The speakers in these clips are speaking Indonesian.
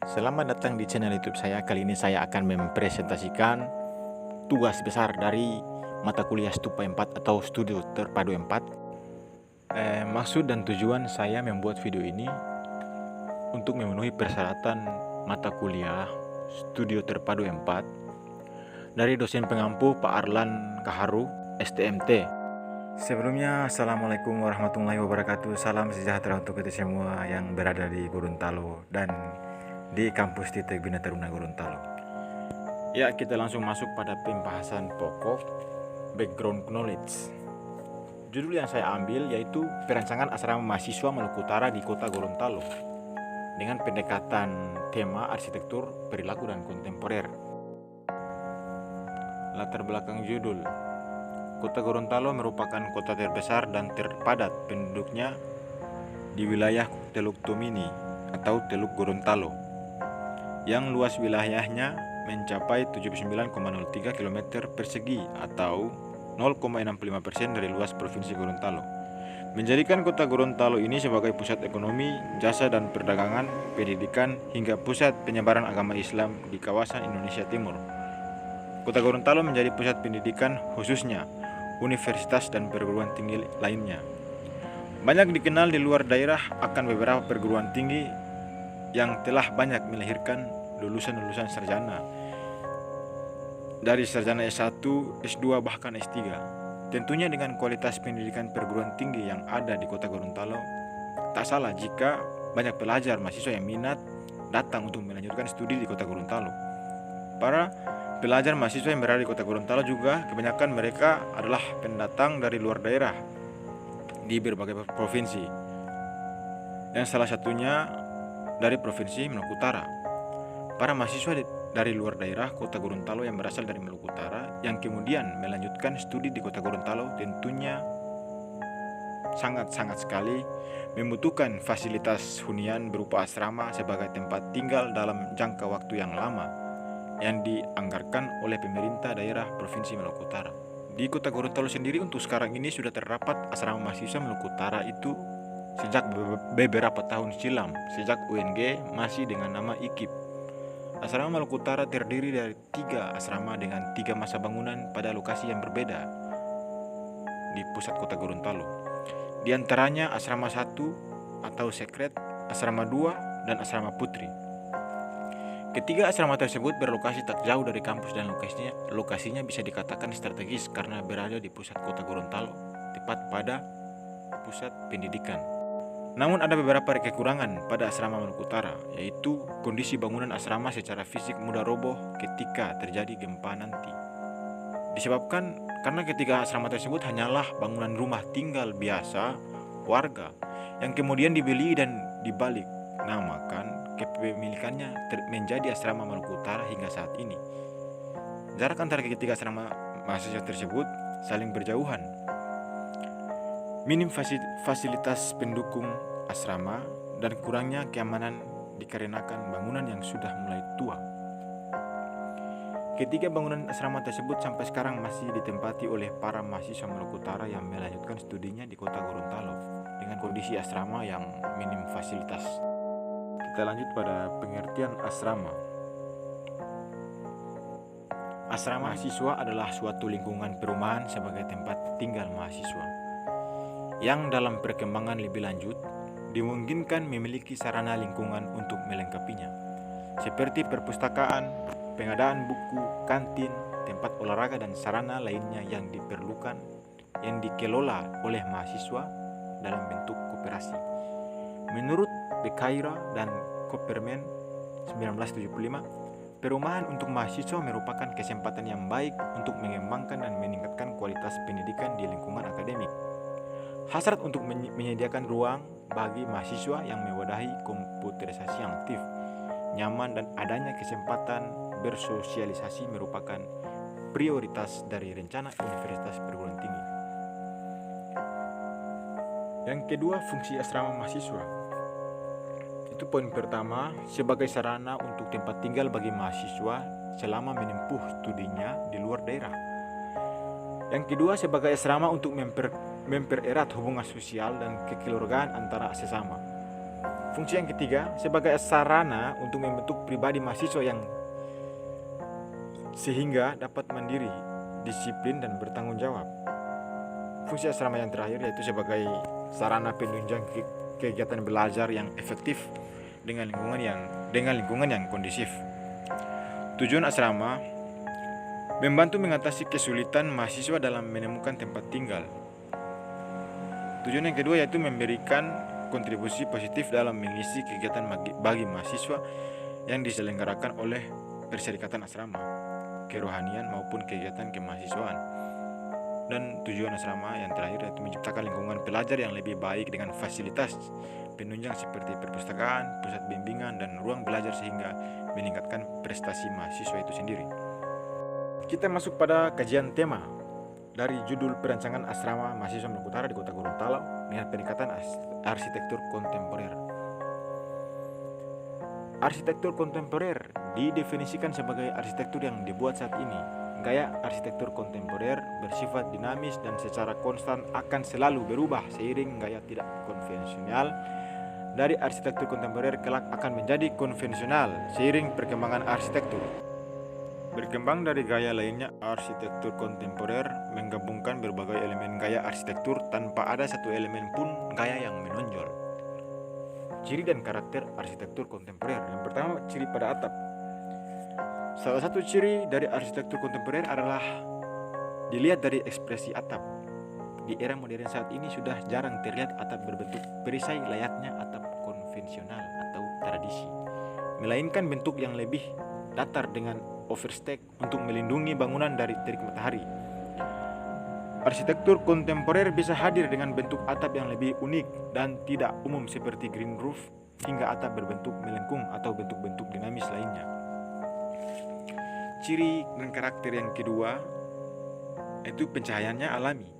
Selamat datang di channel YouTube saya. Kali ini saya akan mempresentasikan tugas besar dari mata kuliah Stupa 4 atau Studi Terpadu 4. Maksud dan tujuan saya membuat video ini untuk memenuhi persyaratan mata kuliah Studio Terpadu 4 dari dosen pengampu Pak Arlan Kaharu, STMT. Sebelumnya, Assalamualaikum warahmatullahi wabarakatuh. Salam sejahtera untuk kita semua yang berada di Gorontalo dan di kampus Titik Bina Taruna Gorontalo. Ya, kita langsung masuk pada pembahasan pokok, background knowledge. Judul yang saya ambil yaitu perancangan asrama mahasiswa Maluku Utara di Kota Gorontalo dengan pendekatan tema arsitektur, perilaku, dan kontemporer. Latar belakang judul: Kota Gorontalo merupakan kota terbesar dan terpadat penduduknya di wilayah Teluk Tomini atau Teluk Gorontalo, yang luas wilayahnya mencapai 79,03 km persegi atau 0,65% dari luas Provinsi Gorontalo, menjadikan kota Gorontalo ini sebagai pusat ekonomi, jasa dan perdagangan, pendidikan, hingga pusat penyebaran agama Islam di kawasan Indonesia Timur. Kota Gorontalo menjadi pusat pendidikan, khususnya universitas dan perguruan tinggi lainnya. Banyak dikenal di luar daerah akan beberapa perguruan tinggi yang telah banyak melahirkan lulusan-lulusan sarjana dari sarjana S1, S2, bahkan S3. Tentunya dengan kualitas pendidikan perguruan tinggi yang ada di Kota Gorontalo, tak salah jika banyak pelajar mahasiswa yang minat datang untuk melanjutkan studi di Kota Gorontalo. Para pelajar mahasiswa yang berada di Kota Gorontalo juga kebanyakan mereka adalah pendatang dari luar daerah di berbagai provinsi, yang salah satunya dari Provinsi Maluku Utara. Para mahasiswa dari luar daerah Kota Gorontalo yang berasal dari Maluku Utara yang kemudian melanjutkan studi di Kota Gorontalo tentunya sangat-sangat sekali membutuhkan fasilitas hunian berupa asrama sebagai tempat tinggal dalam jangka waktu yang lama yang dianggarkan oleh pemerintah daerah Provinsi Maluku Utara. Di Kota Gorontalo sendiri untuk sekarang ini sudah terdapat asrama mahasiswa Maluku Utara itu sejak beberapa tahun silam, sejak UNG masih dengan nama IKIP. Asrama Maluku Utara terdiri dari 3 asrama dengan 3 masa bangunan pada lokasi yang berbeda di pusat Kota Gorontalo. Di antaranya asrama 1 atau sekret, asrama 2, dan asrama putri. Ketiga asrama tersebut berlokasi tak jauh dari kampus dan lokasinya bisa dikatakan strategis karena berada di pusat Kota Gorontalo, tepat pada pusat pendidikan. Namun ada beberapa kekurangan pada asrama Maluku Utara, yaitu kondisi bangunan asrama secara fisik mudah roboh ketika terjadi gempa nanti. Disebabkan karena ketiga asrama tersebut hanyalah bangunan rumah tinggal biasa warga yang kemudian dibeli dan dibalik namakan kepemilikannya menjadi asrama Maluku Utara hingga saat ini. Jarak antara ketiga asrama mahasiswa tersebut saling berjauhan. Minim fasilitas pendukung asrama dan kurangnya keamanan dikarenakan bangunan yang sudah mulai tua. Ketiga bangunan asrama tersebut sampai sekarang masih ditempati oleh para mahasiswa Maluku Utara yang melanjutkan studinya di Kota Gorontalo dengan kondisi asrama yang minim fasilitas. Kita lanjut pada pengertian asrama. Asrama mahasiswa adalah suatu lingkungan perumahan sebagai tempat tinggal mahasiswa yang dalam perkembangan lebih lanjut dimungkinkan memiliki sarana lingkungan untuk melengkapinya, seperti perpustakaan, pengadaan buku, kantin, tempat olahraga, dan sarana lainnya yang diperlukan yang dikelola oleh mahasiswa dalam bentuk koperasi. Menurut Bekaira dan Copperman 1975, perumahan untuk mahasiswa merupakan kesempatan yang baik untuk mengembangkan dan meningkatkan kualitas pendidikan di lingkungan akademik. Hasrat untuk menyediakan ruang bagi mahasiswa yang mewadahi komputerisasi yang aktif, nyaman, dan adanya kesempatan bersosialisasi merupakan prioritas dari rencana universitas perguruan tinggi. Yang kedua, fungsi asrama mahasiswa. Itu poin pertama, sebagai sarana untuk tempat tinggal bagi mahasiswa selama menempuh studinya di luar daerah. Yang kedua, sebagai asrama untuk mempererat hubungan sosial dan kekeluargaan antara sesama. Fungsi yang ketiga, sebagai sarana untuk membentuk pribadi mahasiswa yang sehingga dapat mandiri, disiplin, dan bertanggung jawab. Fungsi asrama yang terakhir yaitu sebagai sarana penunjang kegiatan belajar yang efektif dengan lingkungan yang kondusif. Tujuan asrama membantu mengatasi kesulitan mahasiswa dalam menemukan tempat tinggal. Tujuan yang kedua yaitu memberikan kontribusi positif dalam mengisi kegiatan bagi mahasiswa yang diselenggarakan oleh perserikatan asrama, kerohanian maupun kegiatan kemahasiswaan. Dan tujuan asrama yang terakhir yaitu menciptakan lingkungan pelajar yang lebih baik dengan fasilitas penunjang seperti perpustakaan, pusat bimbingan, dan ruang belajar sehingga meningkatkan prestasi mahasiswa itu sendiri. Kita masuk pada kajian tema dari judul perancangan asrama mahasiswa Maluku Utara di Kota Gorontalo dengan peningkatan arsitektur kontemporer. Arsitektur kontemporer didefinisikan sebagai arsitektur yang dibuat saat ini. Gaya arsitektur kontemporer bersifat dinamis dan secara konstan akan selalu berubah seiring gaya tidak konvensional dari arsitektur kontemporer kelak akan menjadi konvensional seiring perkembangan arsitektur. Berkembang dari gaya lainnya, arsitektur kontemporer menggabungkan berbagai elemen gaya arsitektur tanpa ada satu elemen pun gaya yang menonjol. Ciri dan karakter arsitektur kontemporer. Yang pertama, ciri pada atap. Salah satu ciri dari arsitektur kontemporer adalah dilihat dari ekspresi atap. Di era modern saat ini sudah jarang terlihat atap berbentuk perisai layaknya atap konvensional atau tradisi, melainkan bentuk yang lebih datar dengan overstack untuk melindungi bangunan dari terik matahari. Arsitektur kontemporer bisa hadir dengan bentuk atap yang lebih unik dan tidak umum seperti green roof hingga atap berbentuk melengkung atau bentuk-bentuk dinamis lainnya. Ciri dan karakter yang kedua yaitu pencahayaannya alami.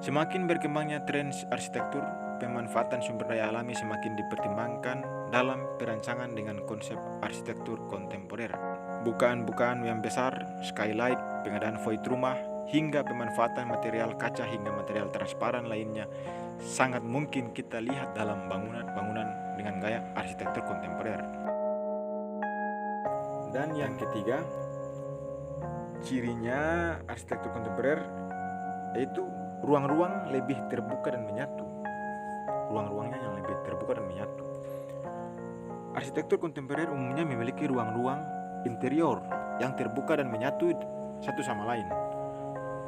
Semakin berkembangnya tren arsitektur, pemanfaatan sumber daya alami semakin dipertimbangkan dalam perancangan dengan konsep arsitektur kontemporer. Bukaan-bukaan yang besar, skylight, pengadaan void rumah, hingga pemanfaatan material kaca hingga material transparan lainnya sangat mungkin kita lihat dalam bangunan-bangunan dengan gaya arsitektur kontemporer. Dan yang ketiga, cirinya arsitektur kontemporer yaitu ruang-ruang lebih terbuka dan menyatu. Ruang-ruangnya yang lebih terbuka dan menyatu. Arsitektur kontemporer umumnya memiliki ruang-ruang interior yang terbuka dan menyatu satu sama lain.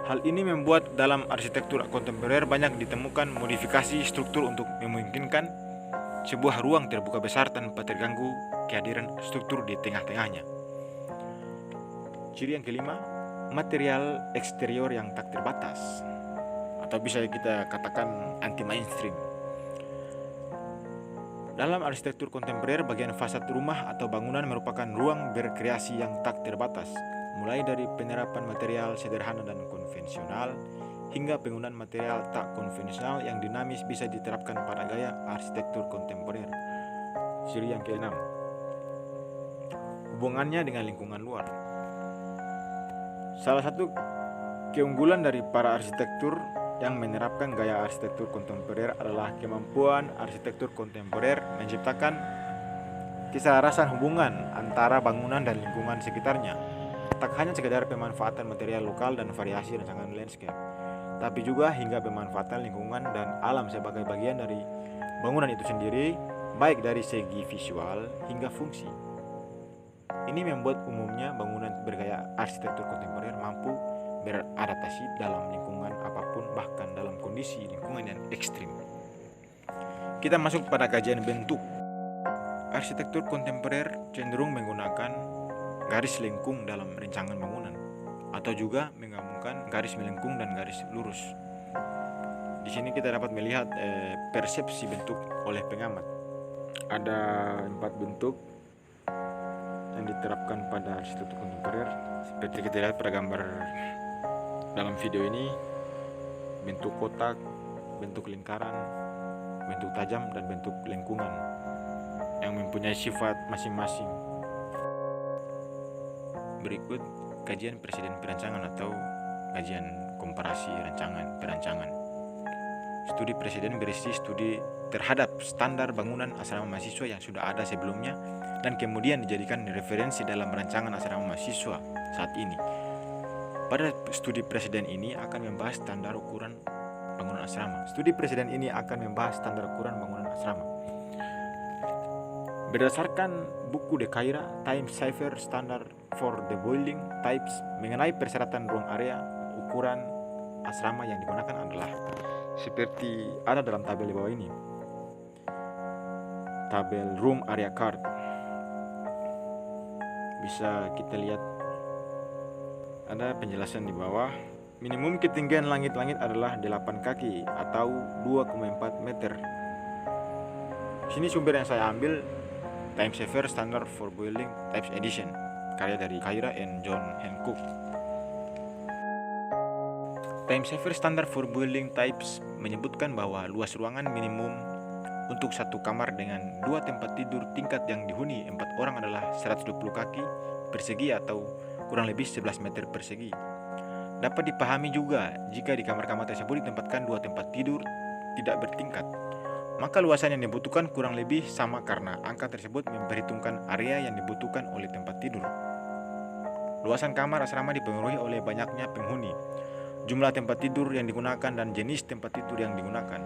Hal ini membuat dalam arsitektur kontemporer banyak ditemukan modifikasi struktur untuk memungkinkan sebuah ruang terbuka besar tanpa terganggu kehadiran struktur di tengah-tengahnya. Ciri yang kelima, material eksterior yang tak terbatas, atau bisa kita katakan anti-mainstream. Dalam arsitektur kontemporer, bagian fasad rumah atau bangunan merupakan ruang berkreasi yang tak terbatas, mulai dari penerapan material sederhana dan konvensional hingga penggunaan material tak konvensional yang dinamis bisa diterapkan pada gaya arsitektur kontemporer. Ciri yang keenam, hubungannya dengan lingkungan luar. Salah satu keunggulan dari para arsitektur yang menerapkan gaya arsitektur kontemporer adalah kemampuan arsitektur kontemporer menciptakan keselarasan hubungan antara bangunan dan lingkungan sekitarnya. Tak hanya sekedar pemanfaatan material lokal dan variasi rancangan landscape, tapi juga hingga pemanfaatan lingkungan dan alam sebagai bagian dari bangunan itu sendiri, baik dari segi visual hingga fungsi. Ini membuat umumnya bangunan bergaya arsitektur kontemporer mampu beradaptasi dalam lingkungan apapun, bahkan dalam kondisi lingkungan yang ekstrim. Kita masuk pada kajian bentuk. Arsitektur kontemporer cenderung menggunakan garis lengkung dalam rancangan bangunan, atau juga menggabungkan garis melengkung dan garis lurus. Di sini kita dapat melihat persepsi bentuk oleh pengamat. Ada 4 bentuk yang diterapkan pada arsitektur kontemporer. Seperti kita lihat pada gambar dalam video ini, bentuk kotak, bentuk lingkaran, bentuk tajam, dan bentuk lengkungan yang mempunyai sifat masing-masing. Berikut kajian presiden perancangan atau kajian komparasi perancangan. Studi presiden berisi studi terhadap standar bangunan asrama mahasiswa yang sudah ada sebelumnya dan kemudian dijadikan referensi dalam rancangan asrama mahasiswa saat ini. Pada studi presiden ini akan membahas standar ukuran bangunan asrama. Studi presiden ini akan membahas standar ukuran bangunan asrama. Berdasarkan buku The Cairo Times Cipher Standard for the Building Types mengenai persyaratan ruang area, ukuran asrama yang digunakan adalah seperti ada dalam tabel di bawah ini. Tabel Room Area Card. Bisa kita lihat ada penjelasan di bawah. Minimum ketinggian langit-langit adalah 8 kaki atau 2,4 meter. Sini sumber yang saya ambil, Times Cipher Standard for Building Types Edition, karya dari Cairo and John Hancock. Times Cipher Standard for Building Types menyebutkan bahwa luas ruangan minimum untuk satu kamar dengan 2 tempat tidur tingkat yang dihuni 4 orang adalah 120 kaki persegi atau kurang lebih 11 meter persegi. Dapat dipahami juga jika di kamar-kamar tersebut ditempatkan 2 tempat tidur tidak bertingkat, maka luasan yang dibutuhkan kurang lebih sama karena angka tersebut memperhitungkan area yang dibutuhkan oleh tempat tidur. Luasan kamar asrama dipengaruhi oleh banyaknya penghuni, jumlah tempat tidur yang digunakan, dan jenis tempat tidur yang digunakan.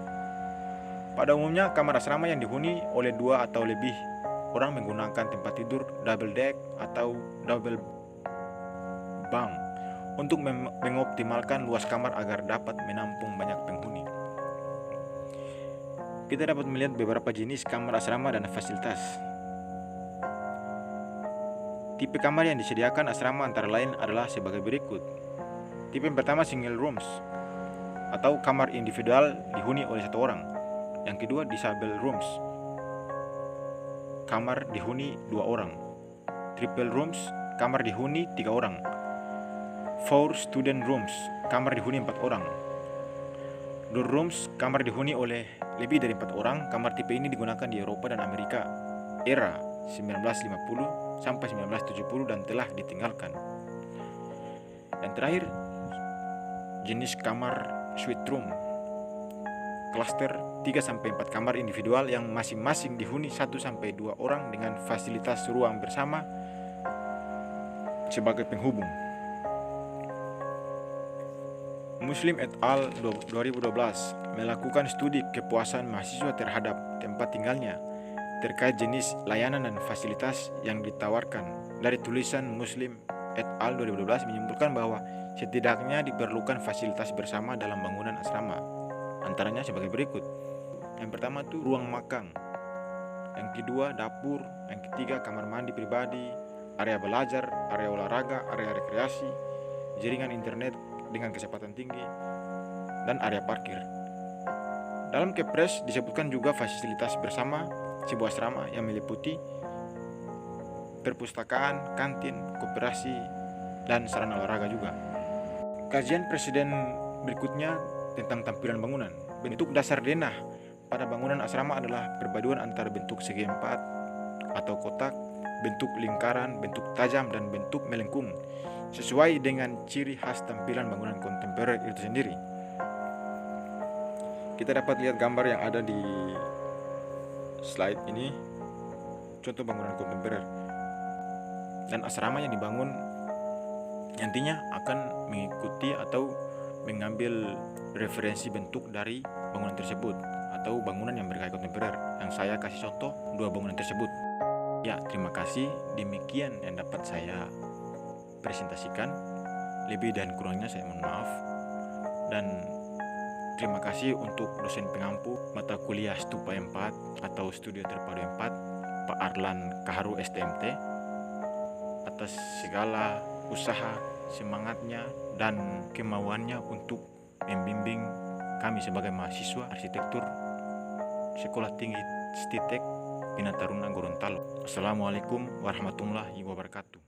Pada umumnya, kamar asrama yang dihuni oleh 2 atau lebih orang menggunakan tempat tidur double deck atau double bunk untuk mengoptimalkan luas kamar agar dapat menampung banyak penghuni. Kita dapat melihat beberapa jenis kamar asrama dan fasilitas. Tipe kamar yang disediakan asrama antara lain adalah sebagai berikut. Tipe yang pertama single rooms atau kamar individual dihuni oleh 1 orang. Yang kedua disable rooms, kamar dihuni 2 orang. Triple rooms, kamar dihuni 3 orang. 4 student rooms, kamar dihuni 4 orang. Door rooms, kamar dihuni oleh lebih dari 4 orang. Kamar tipe ini digunakan di Eropa dan Amerika era 1950 sampai 1970 dan telah ditinggalkan. Dan terakhir, jenis kamar suite room, cluster 3-4 kamar individual yang masing-masing dihuni 1-2 orang dengan fasilitas ruang bersama sebagai penghubung. Muslim et al. 2012 melakukan studi kepuasan mahasiswa terhadap tempat tinggalnya terkait jenis layanan dan fasilitas yang ditawarkan. Dari tulisan Muslim et al. 2012 menyimpulkan bahwa setidaknya diperlukan fasilitas bersama dalam bangunan asrama. Antaranya sebagai berikut. Yang pertama itu ruang makan. Yang kedua dapur. Yang ketiga kamar mandi pribadi, area belajar, area olahraga, area rekreasi, jaringan internet dengan kecepatan tinggi, dan area parkir. Dalam Kepres disebutkan juga fasilitas bersama sebuah asrama yang meliputi perpustakaan, kantin, koperasi, dan sarana olahraga juga. Kajian presiden berikutnya tentang tampilan bangunan. Bentuk dasar denah pada bangunan asrama adalah perpaduan antara bentuk segi empat atau kotak, bentuk lingkaran, bentuk tajam, dan bentuk melengkung, sesuai dengan ciri khas tampilan bangunan kontemporer itu sendiri. Kita dapat lihat gambar yang ada di slide ini, contoh bangunan kontemporer. Dan asrama yang dibangun nantinya akan mengikuti atau mengambil referensi bentuk dari bangunan tersebut atau bangunan yang bergaya kontemporer. Yang saya kasih contoh 2 bangunan tersebut. Ya, terima kasih. Demikian yang dapat saya presentasikan. Lebih dan kurangnya saya mohon maaf. Dan terima kasih untuk dosen pengampu mata kuliah Stupa 4 atau Studio Terpadu 4, Pak Arlan Kaharu STMT, atas segala usaha, semangatnya, dan kemauannya untuk membimbing kami sebagai mahasiswa arsitektur Sekolah Tinggi STITEK Bina Taruna Gorontalo. Assalamualaikum warahmatullahi wabarakatuh.